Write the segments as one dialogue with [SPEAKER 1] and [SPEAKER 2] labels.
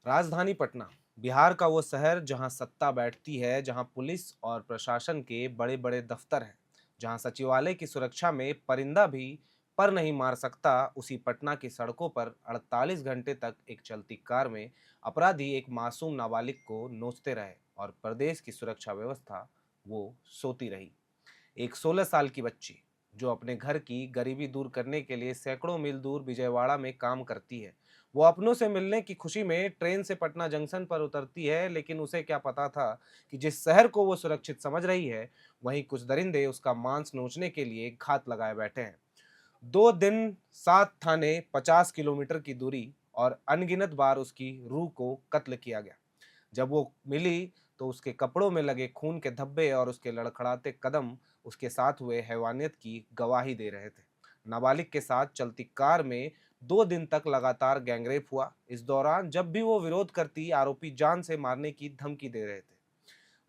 [SPEAKER 1] राजधानी पटना बिहार का वो शहर जहां सत्ता बैठती है, जहां पुलिस और प्रशासन के बड़े बड़े दफ्तर हैं, जहां सचिवालय की सुरक्षा में परिंदा भी पर नहीं मार सकता। उसी पटना की सड़कों पर 48 घंटे तक एक चलती कार में अपराधी एक मासूम नाबालिग को नोचते रहे और प्रदेश की सुरक्षा व्यवस्था वो सोती रही। एक 16 साल की बच्ची जो अपने घर की गरीबी दूर करने के लिए सैकड़ों मील दूर विजयवाड़ा में काम करती है, वो अपनों से मिलने की खुशी में ट्रेन से पटना जंक्शन पर उतरती है। लेकिन उसे क्या पता था कि जिस शहर को वो सुरक्षित समझ रही है, वहीं कुछ दरिंदे उसका मांस नोचने के लिए घात लगाए बैठे हैं। 2 दिन, 7 थाने, 50 किलोमीटर की दूरी और अनगिनत बार उसकी रूह को कत्ल किया गया। जब वो मिली तो उसके कपड़ों में लगे खून के धब्बे और उसके लड़खड़ाते कदम उसके साथ हुए हैवानियत की गवाही दे रहे थे। नाबालिग के साथ चलती कार में 2 दिन तक लगातार गैंगरेप हुआ। इस दौरान जब भी वो विरोध करती, आरोपी जान से मारने की धमकी दे रहे थे।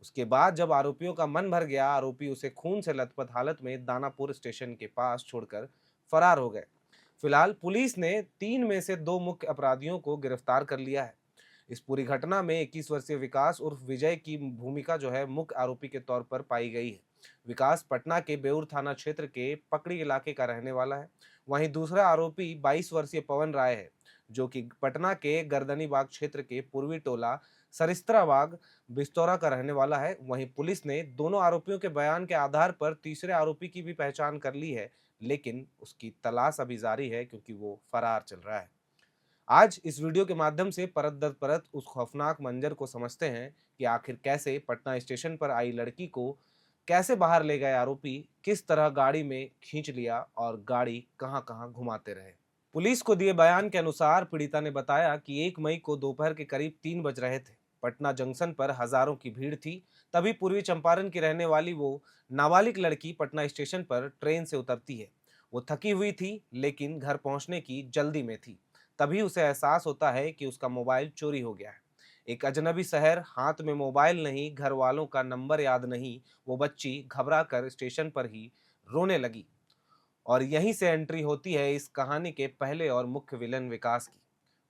[SPEAKER 1] उसके बाद जब आरोपियों का मन भर गया, आरोपी उसे खून से लथपथ हालत में दानापुर स्टेशन के पास छोड़कर फरार हो गए। फिलहाल पुलिस ने 3 में से 2 मुख्य अपराधियों को गिरफ्तार कर लिया है। इस पूरी घटना में 21 वर्षीय विकास उर्फ विजय की भूमिका जो है मुख्य आरोपी के तौर पर पाई गई है। विकास पटना के बेउर थाना क्षेत्र के पकड़ी इलाके का रहने वाला है। वहीं दूसरा आरोपी 22 वर्षीय पवन राय है, जो कि पटना के गर्दनी बाग क्षेत्र के पूर्वी टोला सरिस्त्रा बाग बिस्तौरा का रहने वाला है। वहीं पुलिस ने दोनों आरोपियों के बयान के आधार पर तीसरे आरोपी की भी पहचान कर ली है, लेकिन उसकी तलाश अभी जारी है क्योंकि वो फरार चल रहा है। आज इस वीडियो के माध्यम से परत दर परत उस खौफनाक मंजर को समझते हैं कि आखिर कैसे पटना स्टेशन पर आई लड़की को कैसे बाहर ले गए आरोपी, किस तरह गाड़ी में खींच लिया और गाड़ी कहां कहां घुमाते रहे। पुलिस को दिए बयान के अनुसार पीड़िता ने बताया कि 1 मई को दोपहर के करीब 3 बज रहे थे। पटना जंक्शन पर हजारों की भीड़ थी। तभी पूर्वी चंपारण की रहने वाली वो नाबालिग लड़की पटना स्टेशन पर ट्रेन से उतरती है। वो थकी हुई थी लेकिन घर पहुंचने की जल्दी में थी। तभी उसे एहसास होता है कि उसका मोबाइल चोरी हो गया है। एक अजनबी शहर, हाथ में मोबाइल नहीं, घर वालों का नंबर याद नहीं। वो बच्ची घबरा कर स्टेशन पर ही रोने लगी। और यहीं से एंट्री होती है इस कहानी के पहले और मुख्य विलन विकास की।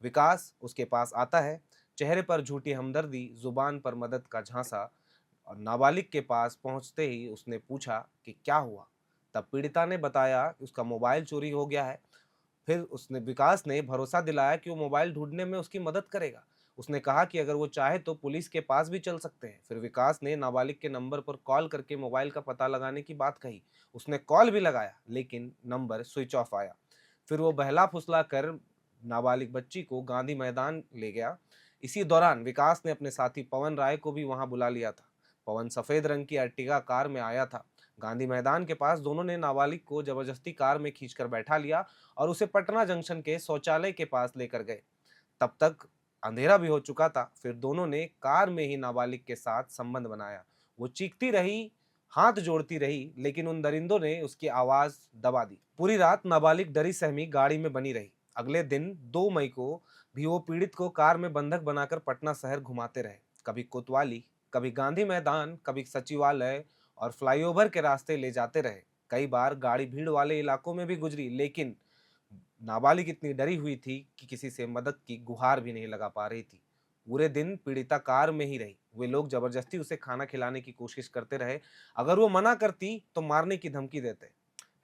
[SPEAKER 1] विकास उसके पास आता है, चेहरे पर झूठी हमदर्दी, जुबान पर मदद का झांसा। और नाबालिग के पास पहुंचते ही उसने पूछा कि क्या हुआ। तब पीड़िता ने बताया कि उसका मोबाइल चोरी हो गया है। फिर उसने विकास ने भरोसा दिलाया कि वो मोबाइल ढूंढने में उसकी मदद करेगा। उसने कहा कि अगर वो चाहे तो पुलिस के पास भी चल सकते हैं। फिर विकास ने नाबालिग के नंबर पर कॉल करके मोबाइल का पता लगाने की बात कही। उसने कॉल भी लगाया लेकिन नंबर स्विच ऑफ आया। फिर वो बहला फुसला कर नाबालिग बच्ची को गांधी मैदान ले गया। इसी दौरान विकास ने अपने साथी पवन राय को भी वहां बुला लिया था। पवन सफेद रंग की अर्टिगा कार में आया था। गांधी मैदान के पास दोनों ने नाबालिग को जबरदस्ती कार में खींचकर बैठा लिया और उसे पटना जंक्शन के शौचालय के पास लेकर गए। तब तक अंधेरा भी हो चुका था। फिर दोनों ने कार में ही नाबालिग के साथ संबंध बनाया। वो चीखती रही, हाथ जोड़ती रही, लेकिन उन दरिंदों ने उसकी आवाज दबा दी। पूरी रात नाबालिग डरी सहमी गाड़ी में बनी रही। अगले दिन 2 मई को भी वो पीड़ित को कार में बंधक बनाकर पटना शहर घुमाते रहे। कभी कोतवाली, कभी गांधी मैदान, कभी सचिवालय और फ्लाईओवर के रास्ते ले जाते रहे। कई बार गाड़ी भीड़ वाले इलाकों में भी गुजरी, लेकिन नाबालिग इतनी डरी हुई थी कि किसी से मदद की गुहार भी नहीं लगा पा रही थी। पूरे दिन पीड़िता कार में ही रही। वे लोग जबरदस्ती उसे खाना खिलाने की कोशिश करते रहे। अगर वो मना करती तो मारने की धमकी देते।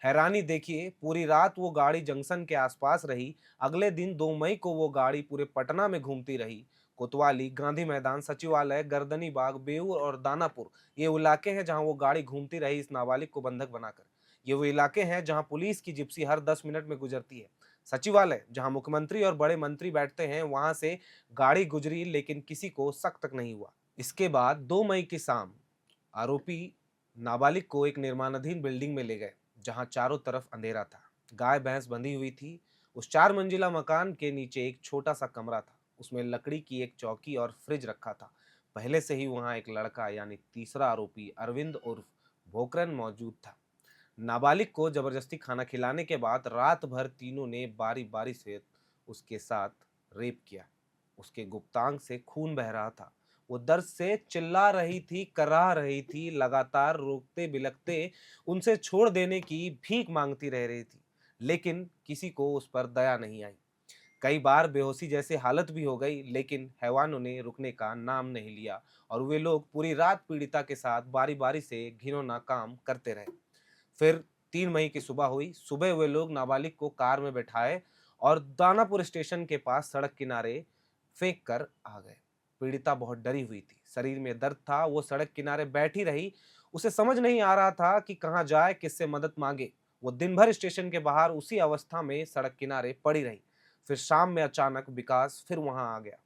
[SPEAKER 1] हैरानी देखिए, पूरी रात वो गाड़ी जंक्शन के आसपास रही। अगले दिन 2 मई को वो गाड़ी पूरे पटना में घूमती रही। कोतवाली, गांधी मैदान, सचिवालय, गर्दनी बाग, बेऊर और दानापुर, ये वो इलाके हैं जहां वो गाड़ी घूमती रही इस नाबालिग को बंधक बनाकर। ये वो इलाके हैं जहां पुलिस की जिप्सी हर 10 मिनट में गुजरती है। सचिवालय, जहां मुख्यमंत्री और बड़े मंत्री बैठते हैं, वहां से गाड़ी गुजरी लेकिन किसी को शक तक नहीं हुआ। इसके बाद 2 मई की शाम आरोपी नाबालिग को एक निर्माणाधीन बिल्डिंग में ले गए, जहां चारों तरफ अंधेरा था। गाय भैंस बंधी हुई थी। उस 4 मंजिला मकान के नीचे एक छोटा सा कमरा था। उसमें लकड़ी की एक चौकी और फ्रिज रखा था। पहले से ही वहां एक लड़का यानी तीसरा आरोपी अरविंद उर्फ भोकरन मौजूद था। नाबालिग को जबरदस्ती खाना खिलाने के बाद रात भर तीनों ने बारी बारी से उसके साथ रेप किया। उसके गुप्तांग से खून बह रहा था। वो दर्द से चिल्ला रही थी, कराह रही थी, लगातार रोकते बिलखते उनसे छोड़ देने की भीख मांगती रह रही थी, लेकिन किसी को उस पर दया नहीं आई। कई बार बेहोशी जैसी हालत भी हो गई, लेकिन हैवानों ने रुकने का नाम नहीं लिया और वे लोग पूरी रात पीड़िता के साथ बारी-बारी से घिनौना काम करते रहे। फिर 3 मई की सुबह हुई। सुबह वे लोग नाबालिग को कार में बैठाए और दानापुर स्टेशन के पास सड़क किनारे फेंक कर आ गए। पीड़िता बहुत डरी हुई थी, शरीर में दर्द था, वो सड़क किनारे बैठी रही। उसे समझ नहीं आ रहा था कि कहाँ जाए, किससे मदद मांगे। वो दिन भर स्टेशन के बाहर उसी अवस्था में सड़क किनारे पड़ी रही। फिर शाम में अचानक विकास फिर वहां आ गया,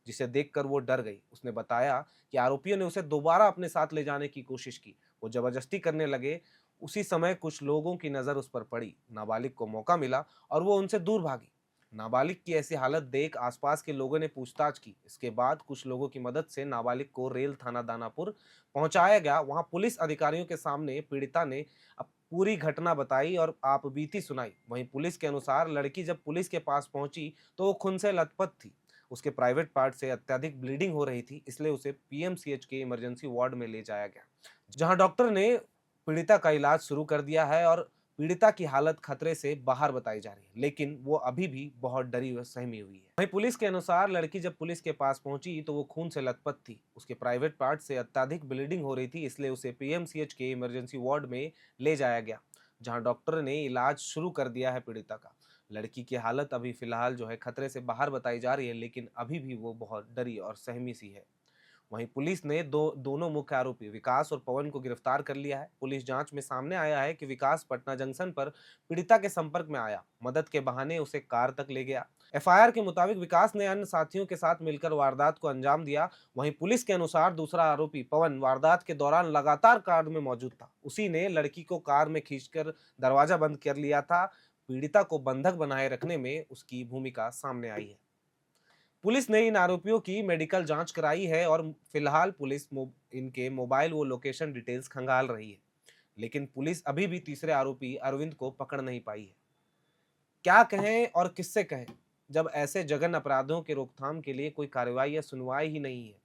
[SPEAKER 1] जिसे देखकर वो डर गई। उसने बताया कि आरोपियों ने उसे दोबारा अपने साथ ले जाने की कोशिश की। वो जबरदस्ती करने लगे। उसी समय कुछ लोगों की नजर उस पर पड़ी। नाबालिग को मौका मिला और वो उनसे दूर भागी। नाबालिग की ऐसी हालत देख आसपास के लोगों ने पूछताछ की। इसके बाद कुछ लोगों की मदद से नाबालिग को रेल थाना दानापुर पहुंचाया गया। वहां पुलिस अधिकारियों के सामने पीड़िता ने अब पूरी घटना बताई और आप बीती सुनाई। वहीं पुलिस के अनुसार लड़की जब पुलिस के पास पहुंची तो वो खून से लथपथ थी। उसके प्राइवेट पार्ट से अत्यधिक ब्लीडिंग हो रही थी, इसलिए उसे पीएमसीएच के इमरजेंसी वार्ड में ले जाया गया, जहां डॉक्टर ने पीड़िता का इलाज शुरू कर दिया है और पीड़िता की हालत खतरे से बाहर बताई जा रही है, लेकिन वो अभी भी बहुत डरी व सहमी हुई है। वहीं पुलिस के अनुसार लड़की जब पुलिस के पास पहुंची तो वो खून से लथपथ थी। उसके प्राइवेट पार्ट से अत्यधिक ब्लीडिंग हो रही थी, इसलिए उसे पीएमसीएच के इमरजेंसी वार्ड में ले जाया गया, जहां डॉक्टर ने इलाज शुरू कर दिया है पीड़िता का। लड़की की हालत अभी फिलहाल जो है खतरे से बाहर बताई जा रही है, लेकिन अभी भी वो बहुत डरी और सहमी सी है। वहीं पुलिस ने दोनों मुख्य आरोपी विकास और पवन को गिरफ्तार कर लिया है। पुलिस जांच में सामने आया है कि विकास पटना जंक्शन पर पीड़िता के संपर्क में आया, मदद के बहाने उसे कार तक ले गया। एफआईआर के मुताबिक विकास ने अन्य साथियों के साथ मिलकर वारदात को अंजाम दिया। वहीं पुलिस के अनुसार दूसरा आरोपी पवन वारदात के दौरान लगातार कार में मौजूद था। उसी ने लड़की को कार में खींचकर दरवाजा बंद कर लिया था। पीड़िता को बंधक बनाए रखने में उसकी भूमिका सामने आई है। पुलिस ने इन आरोपियों की मेडिकल जांच कराई है और फिलहाल पुलिस इनके मोबाइल व लोकेशन डिटेल्स खंगाल रही है, लेकिन पुलिस अभी भी तीसरे आरोपी अरविंद को पकड़ नहीं पाई है। क्या कहें और किससे कहें, जब ऐसे जघन्य अपराधों के रोकथाम के लिए कोई कार्रवाई या सुनवाई ही नहीं है।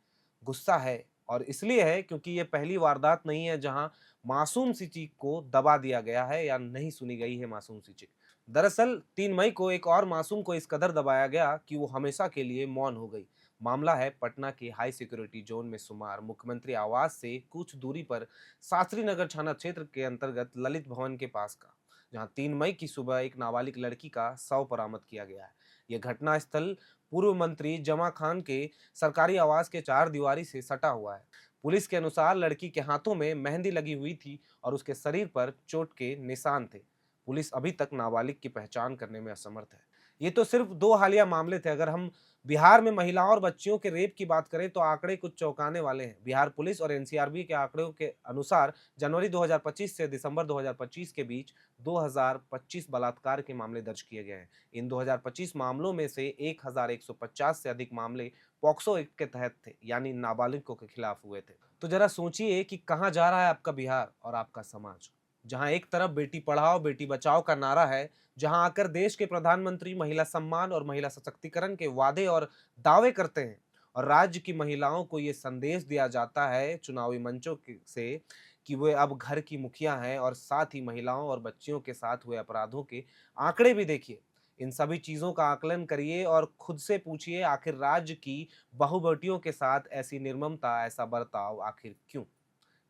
[SPEAKER 1] गुस्सा है, और इसलिए है क्योंकि ये पहली वारदात नहीं है जहां मासूम सी चीख को दबा दिया गया है या नहीं सुनी गई है मासूम सी चीख। दरअसल 3 मई को एक और मासूम को इस कदर दबाया गया कि वो हमेशा के लिए मौन हो गई। मामला है पटना के हाई सिक्योरिटी जोन में शुमार मुख्यमंत्री आवास से कुछ दूरी पर शास्त्री नगर थाना क्षेत्र के अंतर्गत ललित भवन के पास का, जहां 3 मई की सुबह एक नाबालिग लड़की का शव बरामद किया गया है। यह घटना स्थल पूर्व मंत्री जमा खान के सरकारी आवास के 4 दीवारी से सटा हुआ है। पुलिस के अनुसार लड़की के हाथों में मेहंदी लगी हुई थी और उसके शरीर पर चोट के निशान थे। पुलिस अभी तक नाबालिग की पहचान करने में असमर्थ है। ये तो सिर्फ 2 हालिया मामले थे। अगर हम बिहार में महिलाओं और बच्चियों के रेप की बात करें तो आंकड़े कुछ चौंकाने वाले हैं। बिहार पुलिस और एनसीआरबी के आंकड़ों के अनुसार जनवरी 2025 से दिसंबर 2025 के बीच 2025 बलात्कार के मामले दर्ज किए गए हैं। इन 2025 मामलों में से 1150 से अधिक मामले पॉक्सो एक्ट के तहत थे, यानी नाबालिगों के खिलाफ हुए थे। तो जरा सोचिए कि कहाँ जा रहा है आपका बिहार और आपका समाज, जहां एक तरफ बेटी पढ़ाओ बेटी बचाओ का नारा है, जहां आकर देश के प्रधानमंत्री महिला सम्मान और महिला सशक्तिकरण के वादे और दावे करते हैं, और राज्य की महिलाओं को ये संदेश दिया जाता है चुनावी मंचों से कि वे अब घर की मुखिया हैं, और साथ ही महिलाओं और बच्चियों के साथ हुए अपराधों के आंकड़े भी देखिए। इन सभी चीजों का आकलन करिए और खुद से पूछिए, आखिर राज्य की बहू बेटियों के साथ ऐसी निर्ममता, ऐसा बर्ताव आखिर क्यों?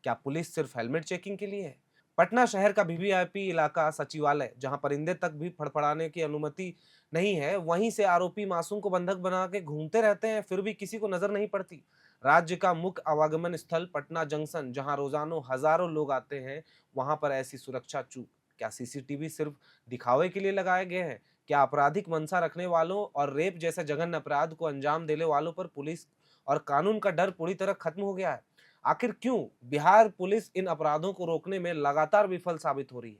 [SPEAKER 1] क्या पुलिस सिर्फ हेलमेट चेकिंग के लिए है? पटना शहर का वीवीआईपी इलाका सचिवालय, जहां परिंदे तक भी फड़फड़ाने की अनुमति नहीं है, वहीं से आरोपी मासूम को बंधक बना के घूमते रहते हैं, फिर भी किसी को नजर नहीं पड़ती। राज्य का मुख्य आवागमन स्थल पटना जंक्शन, जहां रोजाना हजारों लोग आते हैं, वहां पर ऐसी सुरक्षा चूक। क्या सीसीटीवी सिर्फ दिखावे के लिए लगाए गए हैं? क्या आपराधिक मंशा रखने वालों और रेप जैसे जघन्य अपराध को अंजाम देने वालों पर पुलिस और कानून का डर पूरी तरह खत्म हो गया है? आखिर क्यों बिहार पुलिस इन अपराधों को रोकने में लगातार विफल साबित हो रही है?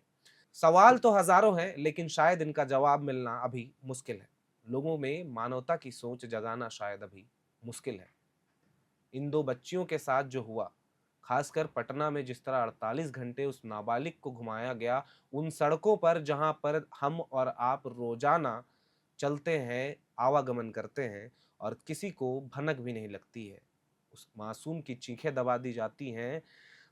[SPEAKER 1] सवाल तो हजारों हैं, लेकिन शायद इनका जवाब मिलना अभी मुश्किल है। लोगों में मानवता की सोच जगाना शायद अभी मुश्किल है। इन 2 बच्चियों के साथ जो हुआ, खासकर पटना में जिस तरह 48 घंटे उस नाबालिग को घुमाया गया, उन सड़कों पर जहां पर हम और आप रोजाना चलते हैं, आवागमन करते हैं, और किसी को भनक भी नहीं लगती है। उस मासूम की चीखें दबा दी जाती हैं,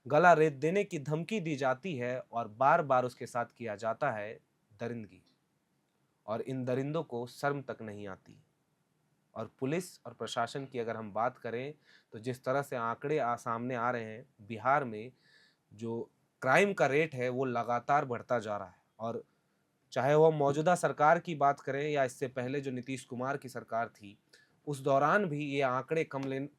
[SPEAKER 1] गला रेत देने की धमकी दी जाती है और बार-बार उसके साथ किया जाता है दरिंदगी। और इन दरिंदों को शर्म तक नहीं आती। और पुलिस और प्रशासन की अगर हम बात करें तो जिस तरह से आंकड़े सामने आ रहे हैं, बिहार में जो क्राइम का रेट है वो लगातार बढ़ता जा रहा है। और चाहे वो मौजूदा सरकार की बात करें या इससे पहले जो नीतीश कुमार की सरकार थी, उस दौरान भी ये आंकड़े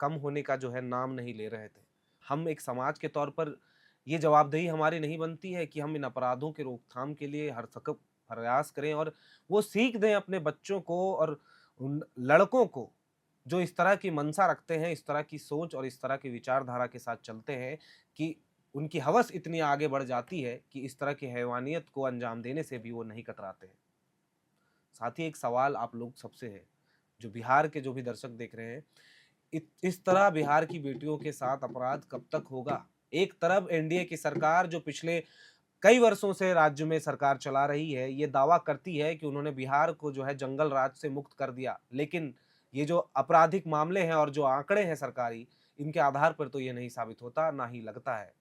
[SPEAKER 1] कम होने का जो है नाम नहीं ले रहे थे। हम एक समाज के तौर पर ये जवाबदेही हमारी नहीं बनती है कि हम इन अपराधों के रोकथाम के लिए हर सकब प्रयास करें और वो सीख दें अपने बच्चों को और उन लड़कों को जो इस तरह की मंशा रखते हैं, इस तरह की सोच और इस तरह की विचारधारा के साथ चलते हैं कि उनकी हवस इतनी आगे बढ़ जाती है कि इस तरह की हैवानियत को अंजाम देने से भी वो नहीं कतराते हैं। साथ ही एक सवाल आप लोग सबसे है, जो बिहार के जो भी दर्शक देख रहे हैं, इस तरह बिहार की बेटियों के साथ अपराध कब तक होगा? एक तरफ एनडीए की सरकार जो पिछले कई वर्षों से राज्य में सरकार चला रही है, ये दावा करती है कि उन्होंने बिहार को जो है जंगल राज से मुक्त कर दिया। लेकिन ये जो आपराधिक मामले हैं और जो आंकड़े हैं सरकारी, इनके आधार पर तो ये नहीं साबित होता, ना ही लगता है।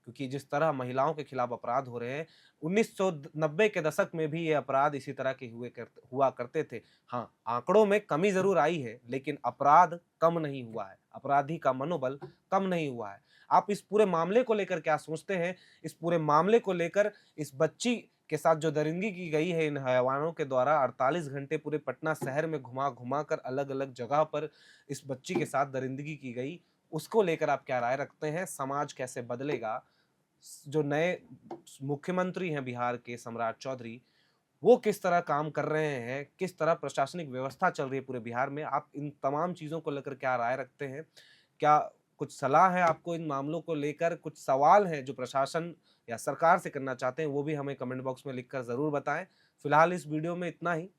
[SPEAKER 1] क्योंकि जिस तरह महिलाओं के खिलाफ अपराध हो रहे हैं, 1990 के दशक में भी ये अपराध इसी तरह के हुआ करते थे। हाँ, आंकड़ों में कमी ज़रूर आई है, लेकिन अपराध कम नहीं हुआ है, अपराधी का मनोबल कम नहीं हुआ है। आप इस पूरे मामले को लेकर क्या सोचते हैं? इस पूरे मामले को लेकर इस बच्ची के साथ जो दरिंदगी की गई है इन हैवानों के द्वारा 48 घंटे पूरे पटना शहर में घुमा-घुमा कर अलग-अलग जगह पर इस बच्ची के साथ दरिंदगी की गई, उसको लेकर आप क्या राय रखते हैं? समाज कैसे बदलेगा? जो नए मुख्यमंत्री हैं बिहार के सम्राट चौधरी, वो किस तरह काम कर रहे हैं, किस तरह प्रशासनिक व्यवस्था चल रही है पूरे बिहार में, आप इन तमाम चीज़ों को लेकर क्या राय रखते हैं? क्या कुछ सलाह है आपको इन मामलों को लेकर? कुछ सवाल हैं जो प्रशासन या सरकार से करना चाहते हैं, वो भी हमें कमेंट बॉक्स में लिखकर ज़रूर बताएँ। फिलहाल इस वीडियो में इतना ही।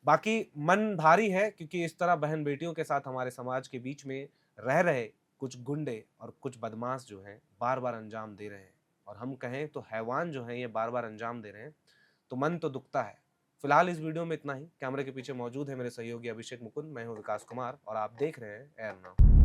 [SPEAKER 1] बाकी मन भारी है क्योंकि इस तरह बहन-बेटियों के साथ हमारे समाज के बीच में रह रहे कुछ गुंडे और कुछ बदमाश जो हैं, बार-बार अंजाम दे रहे हैं। और हम कहें तो हैवान जो हैं ये बार-बार अंजाम दे रहे हैं, तो मन तो दुखता है। फिलहाल इस वीडियो में इतना ही। कैमरे के पीछे मौजूद है मेरे सहयोगी अभिषेक मुकुंद, मैं हूँ विकास कुमार और आप देख रहे हैं एयर नाउ।